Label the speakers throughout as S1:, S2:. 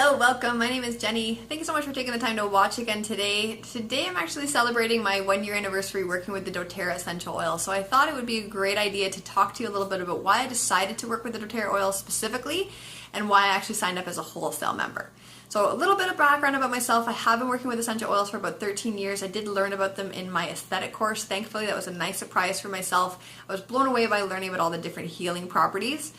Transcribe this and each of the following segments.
S1: Hello, welcome. My name is Jenny. Thank you so much for taking the time to watch again today. Today I'm actually celebrating my 1-year anniversary working with the doTERRA essential oil. So I thought it would be a great idea to talk to you a little bit about why I decided to work with the doTERRA oil specifically and why I actually signed up as a wholesale member. So a little bit of background about myself. I have been working with essential oils for about 13 years. I did learn about them in my aesthetic course. Thankfully, that was a nice surprise for myself. I was blown away by learning about all the different healing properties.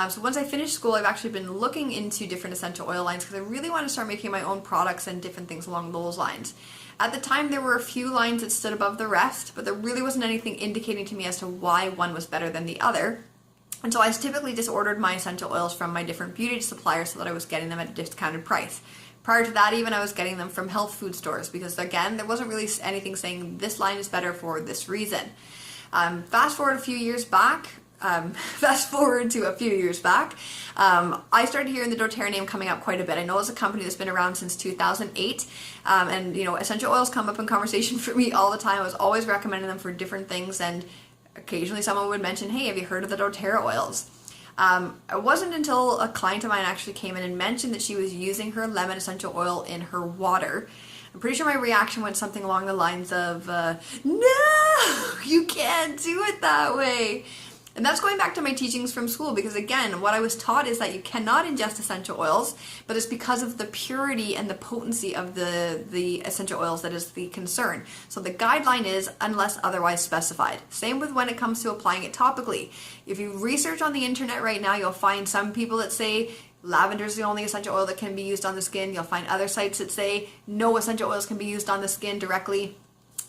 S1: So once I finished school, I've actually been looking into different essential oil lines because I really want to start making my own products and different things along those lines. At the time, there were a few lines that stood above the rest, but there really wasn't anything indicating to me as to why one was better than the other. And so I typically just ordered my essential oils from my different beauty suppliers so that I was getting them at a discounted price. Prior to that, even I was getting them from health food stores because, again, there wasn't really anything saying this line is better for this reason. Fast forward to a few years back, I started hearing the doTERRA name coming up quite a bit. I know it's a company that's been around since 2008, and essential oils come up in conversation for me all the time. I was always recommending them for different things, and occasionally someone would mention, hey, have you heard of the doTERRA oils? It wasn't until a client of mine actually came in and mentioned that she was using her lemon essential oil in her water. I'm pretty sure my reaction went something along the lines of, no, you can't do it that way. And that's going back to my teachings from school because, again, what I was taught is that you cannot ingest essential oils, but it's because of the purity and the potency of the essential oils that is the concern. So the guideline is unless otherwise specified. Same with when it comes to applying it topically. If you research on the internet right now, you'll find some people that say lavender is the only essential oil that can be used on the skin. You'll find other sites that say no essential oils can be used on the skin directly.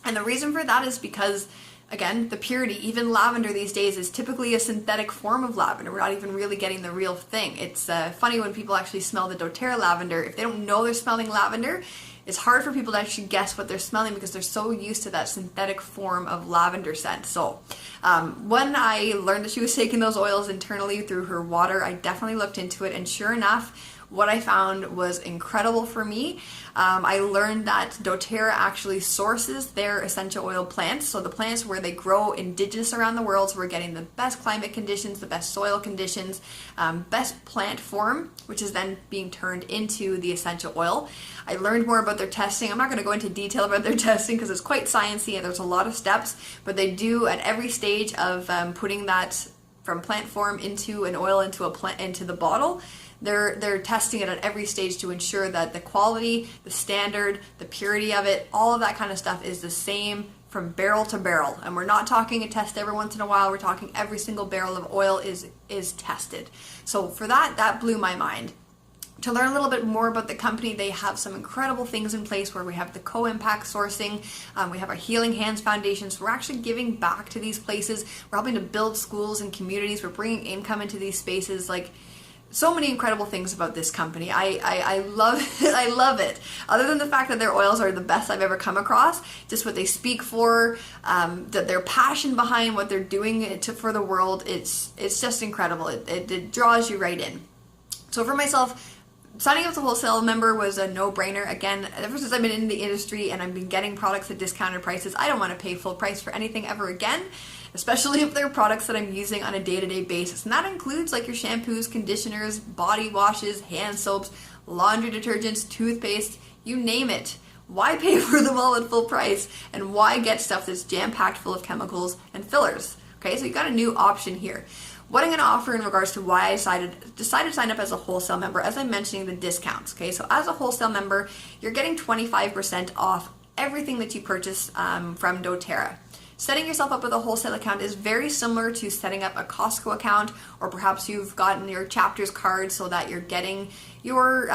S1: And the reason for that is because, again, the purity. Even lavender these days is typically a synthetic form of lavender. We're not even really getting the real thing. It's funny when people actually smell the doTERRA lavender. If they don't know they're smelling lavender, it's hard for people to actually guess what they're smelling because they're so used to that synthetic form of lavender scent. So when I learned that she was taking those oils internally through her water, I definitely looked into it, and sure enough, what I found was incredible for me. I learned that doTERRA actually sources their essential oil plants, so the plants where they grow indigenous around the world, so we're getting the best climate conditions, the best soil conditions, best plant form, which is then being turned into the essential oil. I learned more about their testing. I'm not going to go into detail about their testing because it's quite sciencey and there's a lot of steps, but they do at every stage of putting that from plant form into an oil into the bottle. They're testing it at every stage to ensure that the quality, the standard, the purity of it, all of that kind of stuff is the same from barrel to barrel. And we're not talking a test every once in a while. We're talking every single barrel of oil is tested. So for that blew my mind. To learn a little bit more about the company, they have some incredible things in place where we have the co-impact sourcing, we have our Healing Hands Foundation, so we're actually giving back to these places. We're helping to build schools and communities. We're bringing income into these spaces. Like, so many incredible things about this company. I love it. I love it. Other than the fact that their oils are the best I've ever come across, just what they speak for, that their passion behind what they're doing for the world, it's just incredible. It draws you right in. So for myself, signing up as a wholesale member was a no-brainer. Again, ever since I've been in the industry and I've been getting products at discounted prices, I don't want to pay full price for anything ever again, especially if they're products that I'm using on a day-to-day basis. And that includes like your shampoos, conditioners, body washes, hand soaps, laundry detergents, toothpaste, you name it. Why pay for them all at full price? And why get stuff that's jam-packed full of chemicals and fillers? Okay, so you got a new option here. What I'm going to offer in regards to why I decided to sign up as a wholesale member, as I'm mentioning the discounts. Okay, so as a wholesale member, you're getting 25% off everything that you purchase from doTERRA. Setting yourself up with a wholesale account is very similar to setting up a Costco account, or perhaps you've gotten your chapters card so that you're getting your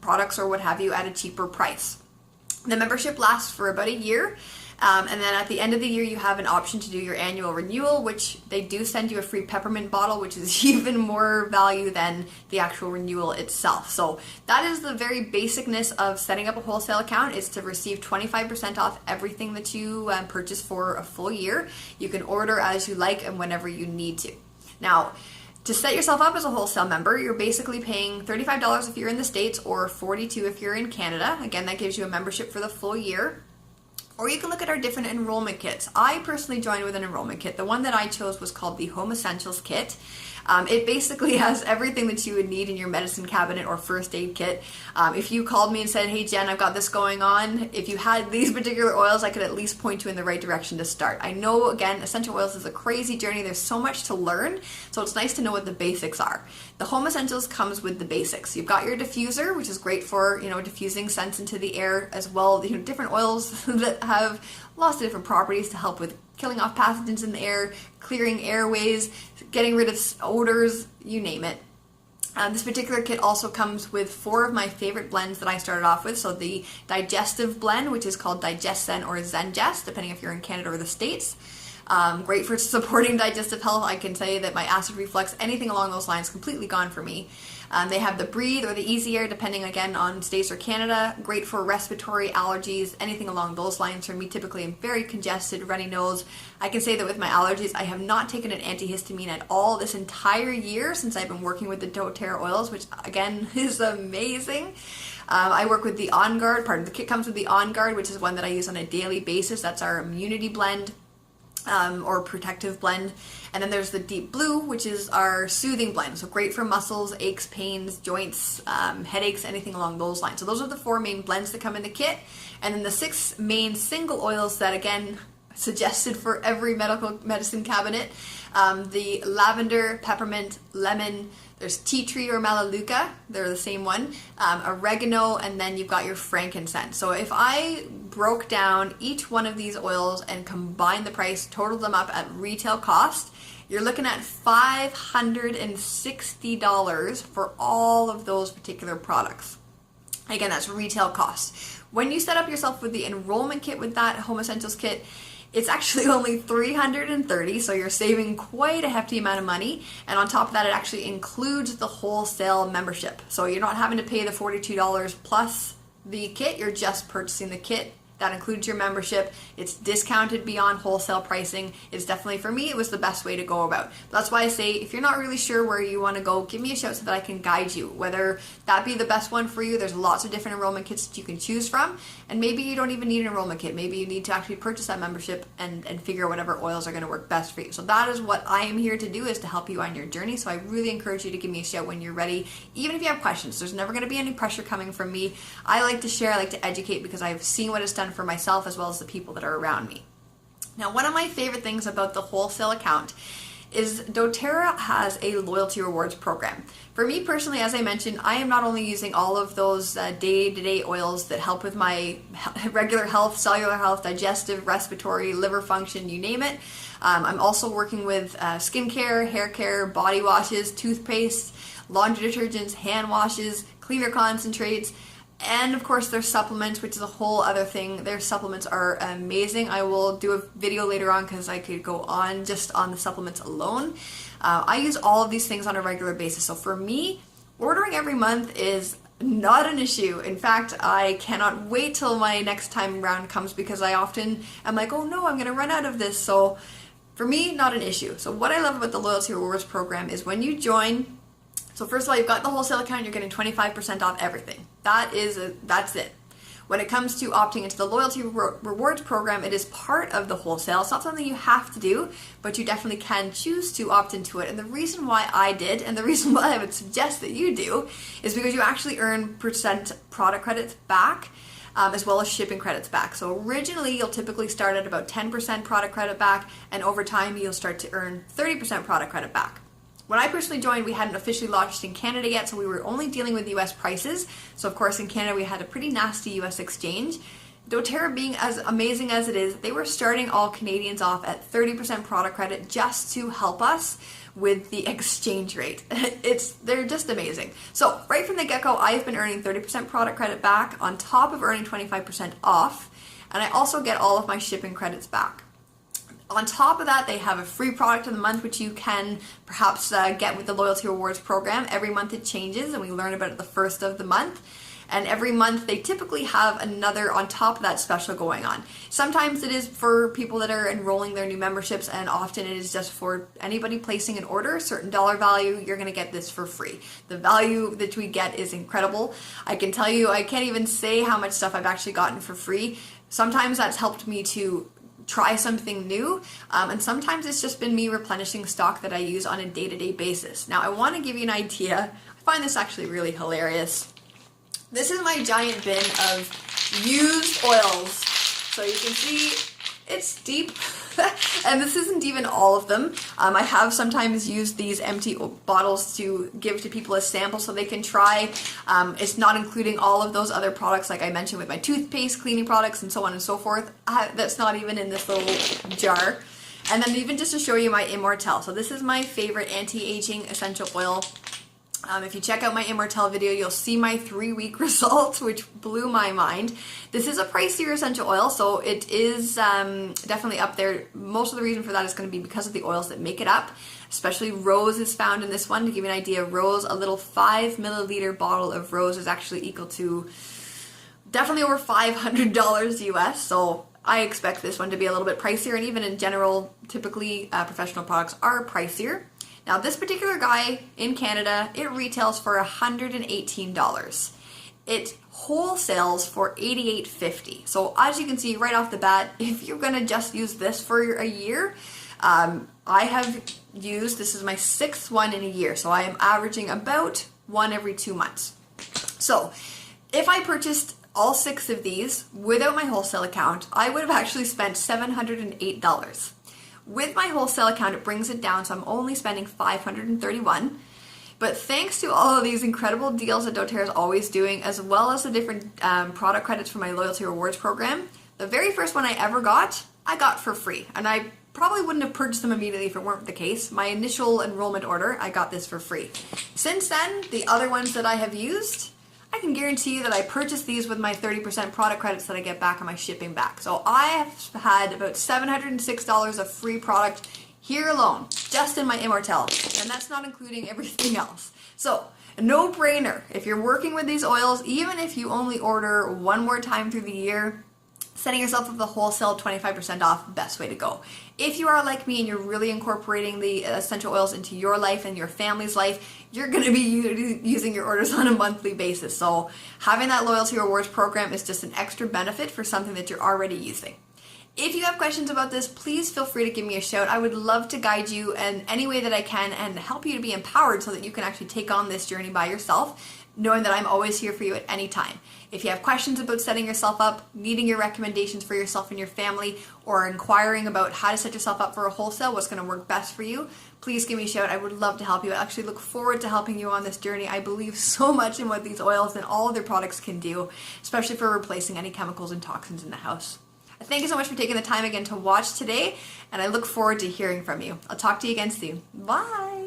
S1: products or what have you at a cheaper price. The membership lasts for about a year. And then at the end of the year, you have an option to do your annual renewal, which they do send you a free peppermint bottle, which is even more value than the actual renewal itself. So that is the very basicness of setting up a wholesale account, is to receive 25% off everything that you purchase for a full year. You can order as you like and whenever you need to. Now, to set yourself up as a wholesale member, you're basically paying $35 if you're in the States or $42 if you're in Canada. Again, that gives you a membership for the full year. Or you can look at our different enrollment kits. I personally joined with an enrollment kit. The one that I chose was called the Home Essentials Kit. It basically has everything that you would need in your medicine cabinet or first aid kit. If you called me and said, hey Jen, I've got this going on, if you had these particular oils, I could at least point you in the right direction to start. I know, again, essential oils is a crazy journey. There's so much to learn, so it's nice to know what the basics are. The Home Essentials comes with the basics. You've got your diffuser, which is great for, diffusing scents into the air as well. Different oils that have lots of different properties to help with killing off pathogens in the air, clearing airways, getting rid of odors, you name it. This particular kit also comes with 4 of my favorite blends that I started off with. So the digestive blend, which is called DigestZen or ZenGest, depending if you're in Canada or the States. Great for supporting digestive health. I can say that my acid reflux, anything along those lines, completely gone for me. They have the Breathe or the Easy Air, depending again on states or Canada. Great for respiratory, allergies, anything along those lines. For me, typically I'm very congested, runny nose. I can say that with my allergies, I have not taken an antihistamine at all this entire year since I've been working with the doTERRA oils, which again is amazing. I work with the On Guard. Part of the kit comes with the On Guard, which is one that I use on a daily basis. That's our immunity blend. Or protective blend. And then there's the Deep Blue, which is our soothing blend. So great for muscles, aches, pains, joints, headaches, anything along those lines. So those are the 4 main blends that come in the kit. And then the 6 main single oils that, again, suggested for every medicine cabinet. The lavender, peppermint, lemon, there's tea tree or melaleuca, they're the same one, oregano, and then you've got your frankincense. So if I broke down each one of these oils and combined the price, totaled them up at retail cost, you're looking at $560 for all of those particular products. Again, that's retail cost. When you set up yourself with the enrollment kit with that Home Essentials kit, it's actually only $330, so you're saving quite a hefty amount of money. And on top of that, it actually includes the wholesale membership. So you're not having to pay the $42 plus the kit, you're just purchasing the kit. That includes your membership. It's discounted beyond wholesale pricing. It's definitely, for me, it was the best way to go about. That's why I say, if you're not really sure where you want to go, give me a shout so that I can guide you. Whether that be the best one for you, there's lots of different enrollment kits that you can choose from. And maybe you don't even need an enrollment kit. Maybe you need to actually purchase that membership and figure out whatever oils are going to work best for you. So that is what I am here to do, is to help you on your journey. So I really encourage you to give me a shout when you're ready, even if you have questions. There's never going to be any pressure coming from me. I like to share, I like to educate, because I've seen what it's done for myself as well as the people that are around me. Now, one of my favorite things about the wholesale account is doTERRA has a loyalty rewards program. For me personally, as I mentioned, I am not only using all of those day-to-day oils that help with my regular health, cellular health, digestive, respiratory, liver function, you name it. I'm also working with skincare, hair care, body washes, toothpaste, laundry detergents, hand washes, cleaner concentrates, and of course there's supplements, which is a whole other thing. Their supplements are amazing. I will do a video later on because I could go on just on the supplements alone. I use all of these things on a regular basis. So for me, ordering every month is not an issue. In fact, I cannot wait till my next time round comes, because I often am like, oh no, I'm going to run out of this. So for me, not an issue. So what I love about the Loyalty Rewards program is when you join, so first of all, you've got the wholesale account, you're getting 25% off everything. That's it. When it comes to opting into the Loyalty Rewards program, it is part of the wholesale. It's not something you have to do, but you definitely can choose to opt into it. And the reason why I did, and the reason why I would suggest that you do, is because you actually earn % product credits back, as well as shipping credits back. So originally, you'll typically start at about 10% product credit back, and over time, you'll start to earn 30% product credit back. When I personally joined, we hadn't officially launched in Canada yet, so we were only dealing with US prices. So of course in Canada we had a pretty nasty US exchange. doTERRA being as amazing as it is, they were starting all Canadians off at 30% product credit just to help us with the exchange rate. They're just amazing. So right from the get-go, I've been earning 30% product credit back on top of earning 25% off, and I also get all of my shipping credits back. On top of that, they have a free product of the month, which you can perhaps get with the Loyalty Rewards program. Every month it changes, and we learn about it the first of the month. And every month they typically have another on top of that special going on. Sometimes it is for people that are enrolling their new memberships, and often it is just for anybody placing an order, a certain dollar value, you're going to get this for free. The value that we get is incredible. I can tell you, I can't even say how much stuff I've actually gotten for free. Sometimes that's helped me to try something new, and sometimes it's just been me replenishing stock that I use on a day-to-day basis. Now I want to give you an idea. I find this actually really hilarious. This is my giant bin of used oils. So you can see it's deep, and this isn't even all of them. I have sometimes used these empty bottles to give to people as samples so they can try. It's not including all of those other products like I mentioned with my toothpaste, cleaning products, and so on and so forth. That's not even in this little jar. And then even just to show you my Immortelle. So this is my favorite anti-aging essential oil. If you check out my Immortelle video, you'll see my 3-week results, which blew my mind. This is a pricier essential oil, so it is definitely up there. Most of the reason for that is going to be because of the oils that make it up. Especially rose is found in this one. To give you an idea, rose, a little 5 milliliter bottle of rose is actually equal to definitely over $500 US. So I expect this one to be a little bit pricier, and even in general, typically professional products are pricier. Now this particular guy in Canada, it retails for $118. It wholesales for $88.50. So as you can see right off the bat, if you're gonna just use this for a year, I have used, this is my 6th one in a year, so I am averaging about one every 2 months. So if I purchased all 6 of these without my wholesale account, I would have actually spent $708. With my wholesale account, it brings it down, so I'm only spending $531. But thanks to all of these incredible deals that doTERRA is always doing, as well as the different product credits for my loyalty rewards program, the very first one I ever got, I got for free. And I probably wouldn't have purchased them immediately if it weren't the case. My initial enrollment order, I got this for free. Since then, the other ones that I have used, I can guarantee you that I purchased these with my 30% product credits that I get back on my shipping back. So I have had about $706 of free product here alone, just in my Immortelle, and that's not including everything else. So, a no-brainer. If you're working with these oils, even if you only order one more time through the year, setting yourself up the wholesale 25% off, best way to go. If you are like me and you're really incorporating the essential oils into your life and your family's life, you're going to be using your orders on a monthly basis. So having that loyalty rewards program is just an extra benefit for something that you're already using. If you have questions about this, please feel free to give me a shout. I would love to guide you in any way that I can and help you to be empowered so that you can actually take on this journey by yourself, knowing that I'm always here for you at any time. If you have questions about setting yourself up, needing your recommendations for yourself and your family, or inquiring about how to set yourself up for a wholesale, what's going to work best for you, please give me a shout. I would love to help you. I actually look forward to helping you on this journey. I believe so much in what these oils and all of their products can do, especially for replacing any chemicals and toxins in the house. Thank you so much for taking the time again to watch today, and I look forward to hearing from you. I'll talk to you again soon. Bye!